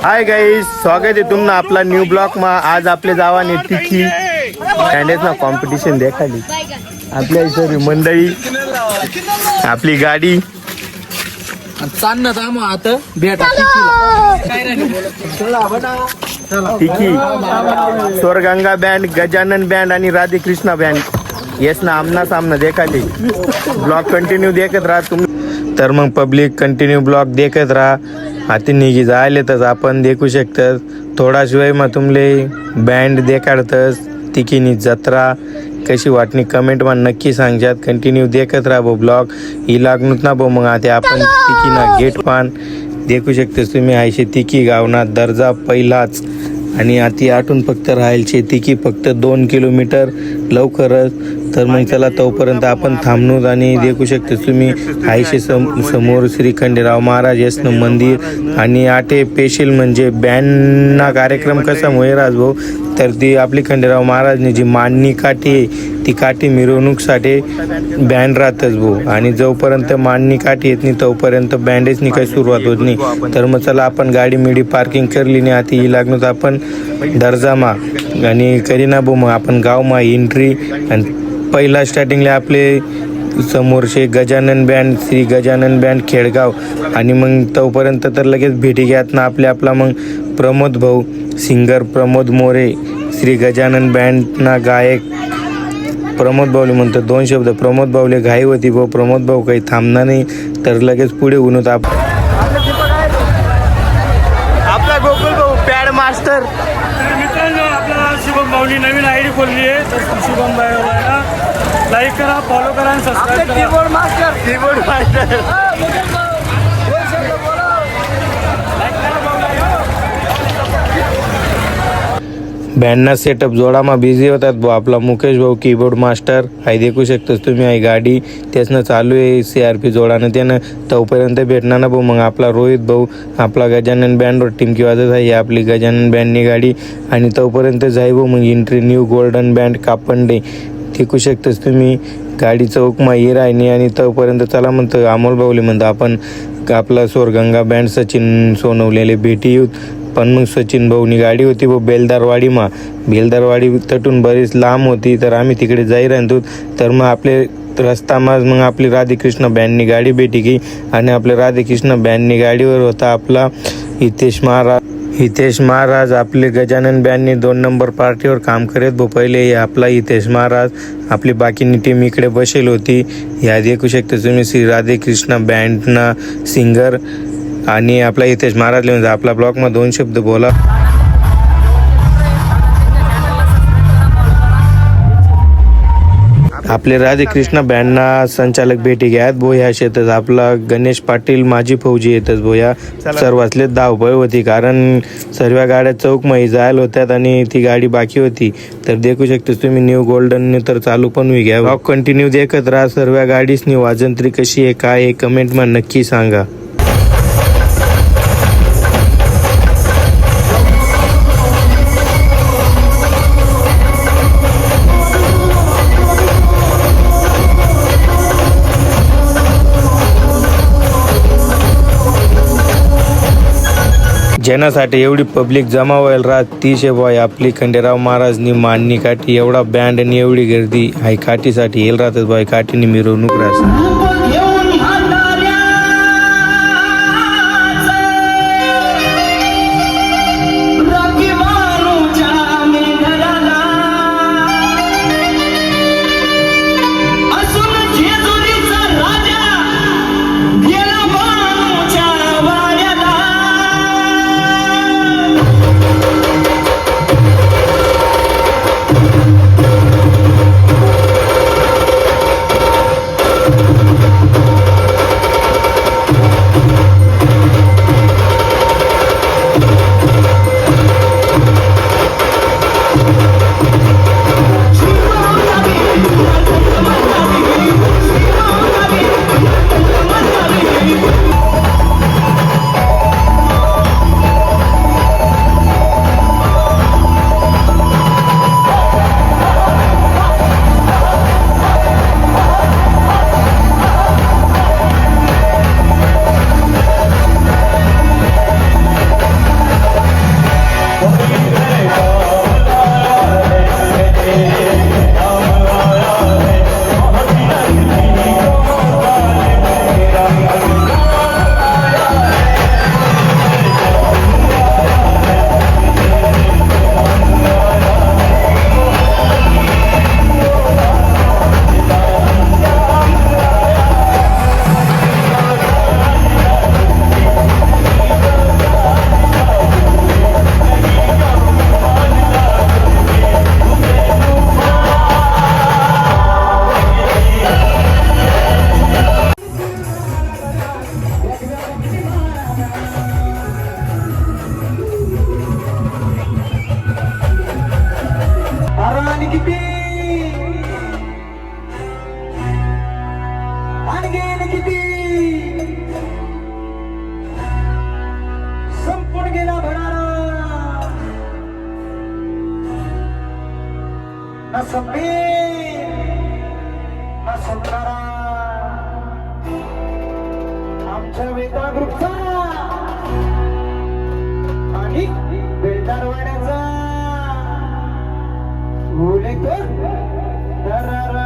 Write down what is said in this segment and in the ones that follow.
Hi guys, स्वागत आहे तुम्हाला आपला न्यू ब्लॉग मा. आज आपले जावाने तिखी कॅन्डेस ना कॉम्पिटिशन देखाली. आपल्या सर्व मंडळी, आपली गाडी तिखी, स्वरगंगा बँड, गजानन बँड आणि राधे कृष्णा बँड येस ना आमना सामना देखाली. ब्लॉग कंटिन्यू देखत राहा तुम्ही. तर मग पब्लिक कंटिन्यू ब्लॉग देखत राहा. हाती निघी जायले तर आपण देखू शकतात. थोडाच वेळ मग तुमले बँड देखाडतस. तिकीनी जत्रा कशी वाटणी कमेंट मा नक्की सांगतात. कंटिन्यू देखत राहा भो ब्लॉग. ही लागणूच ना भो. मग आता आपण तिकीना गेट पान देखू शकतेस तुम्ही. आयशे तिकी गावना दर्जा पहिलाच आणि आती आठून फक्त राहायचे तिकी फक्त 2 किलोमीटर लवकरच. तर मग चला तोपर्यंत आपण थांबणूत आणि देखू शकते तुम्ही. आयशे समोर श्री खंडेराव महाराज यसनं मंदिर आणि आटे स्पेशल म्हणजे बँडना कार्यक्रम कसा मोयराज भाऊ. तर ती आपली खंडेराव महाराजने जी मांडणी काठी आहे ती काठी मिरवणूकसाठी बँड राहतच भाऊ. आणि जोपर्यंत मांडणी काठी येत नाही तोपर्यंत बँडेजनी काही सुरुवात होत नाही. तर मग चला आपण गाडी मिडी पार्किंग करली नाही. आता ही लागणं तर आपण दर्जामा आणि करीना भाऊ मग आपण गावमा एंट्री. आणि पहिला स्टार्टिंगला आपले समोरचे गजानन बँड, श्री गजानन बँड खेडगाव. आणि मग तोपर्यंत तर लगेच भेटी घ्यात ना आपला मग प्रमोद भाऊ सिंगर प्रमोद मोरे, श्री गजानन बँड ना गायक प्रमोद भाऊले म्हणतो 2 शब्द. प्रमोद भाऊले घाई होती भाऊ. प्रमोद भाऊ काही थांबणार नाही तर लगेच पुढे होऊन होता आपला गोकुल भाऊ पॅड मास्टर. मित्रांनो, आपल्याला शुभम भाऊनी नवीन आयडी खोलली आहे. तर शुभम भाईला लाईक करा, फॉलो करा आणि सबस्क्राईब करा. कीबोर्ड मास्टर बँडना सेटअप जोडामा बिझी होतात भाऊ. आपला मुकेश भाऊ कीबोर्ड मास्टर आहे देखू शकतोस तुम्ही. आई गाडी त्याचनं चालू आहे CRP जोडानं त्यानं तोपर्यंत भेटणार ना भाऊ. मग आपला रोहित भाऊ आपला गजानन बँडवर टिमकी वाजत आहे. आपली गजानन बँडनी गाडी आणि तोपर्यंत जाई भाऊ मग एंट्री न्यू गोल्डन बँड कापंडे देखू शकतोस तुम्ही. गाडी चौक माही राहिनी आणि तोपर्यंत चला म्हणतो अमोल भाऊले म्हणतो आपण आपला स्वरगंगा बँड सचिन सोनवलेले भेटी येऊत. पण मग सचिन भाऊनी गाडी होती व बेलदारवाडीमा. बेलदारवाडी तटून बरीच लांब होती तर आम्ही तिकडे जाई राहतो. तर मग आपले रस्तामाज मग आपली राधेकृष्ण बँडनी गाडी भेटी गई आणि आपल्या राधेकृष्ण बँडनी गाडीवर होता आपला हितेश महाराज. आपले गजानन बँडनी 2 नंबर पार्टीवर काम करत भाऊ. पहिले आपला हितेश महाराज आपली बाकीनी टीम इकडे बसेल होती. या देखू शकते तुम्ही श्री राधेकृष्ण बँडना सिंगर आणि आपला हितेश महाराज म्हणजे आपला ब्लॉगमध्ये 2 शब्द बोला. आपले राधेकृष्ण बँडना संचालक भेटी घ्यात भो. ह्या शेतात आपला गणेश पाटील माजी फौजी येतच भो. या सर्वातले धावपळ होती कारण सर्व गाड्या चौकमध्ये जायला होत्यात आणि ती गाडी बाकी होती. तर देखू शकतो तुम्ही न्यू गोल्डनने तर चालू पण होई घ्या. ब्लॉग कंटिन्यू देखत राहा. सर्व गाडीसनी वाजंत्री कशी आहे काय आहे कमेंटमध्ये नक्की सांगा. ज्यासाठी एवढी पब्लिक जमा व्हायला राहत 30 बॉय आपली खंडेराव महाराजनी मांडणी काठी एवढा बँड आणि एवढी गर्दी हाय काठीसाठी येईल राहतात बॉय. काठीने मिरवणूक राहते. न संबी न सुंदरा आमच्या वेदा ग्रुपचा आणि बेलदारवाड्याचा उलेकर दरारा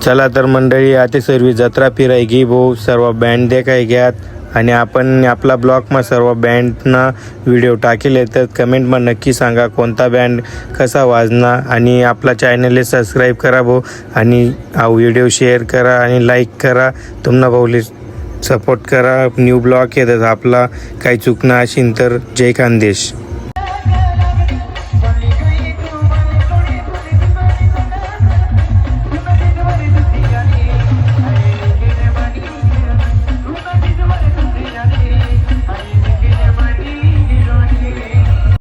चला तर मंडळी आता सर्व जत्रा फिरायची भाऊ सर्व बँड देखाय घ्यात आणि आपण आपला ब्लॉगमा सर्व बँडना व्हिडिओ टाकेले तर कमेंटમાં नक्की सांगा कोणता बँड कसा वाजना आणि आपला चॅनलला सबस्क्राईब करा भाऊ आणि हा व्हिडिओ शेअर करा आणि लाईक करा तुम्हाला भाऊले सपोर्ट करा न्यू ब्लॉग येतात आपला काही चुकणं असेल तर जय खानदेश.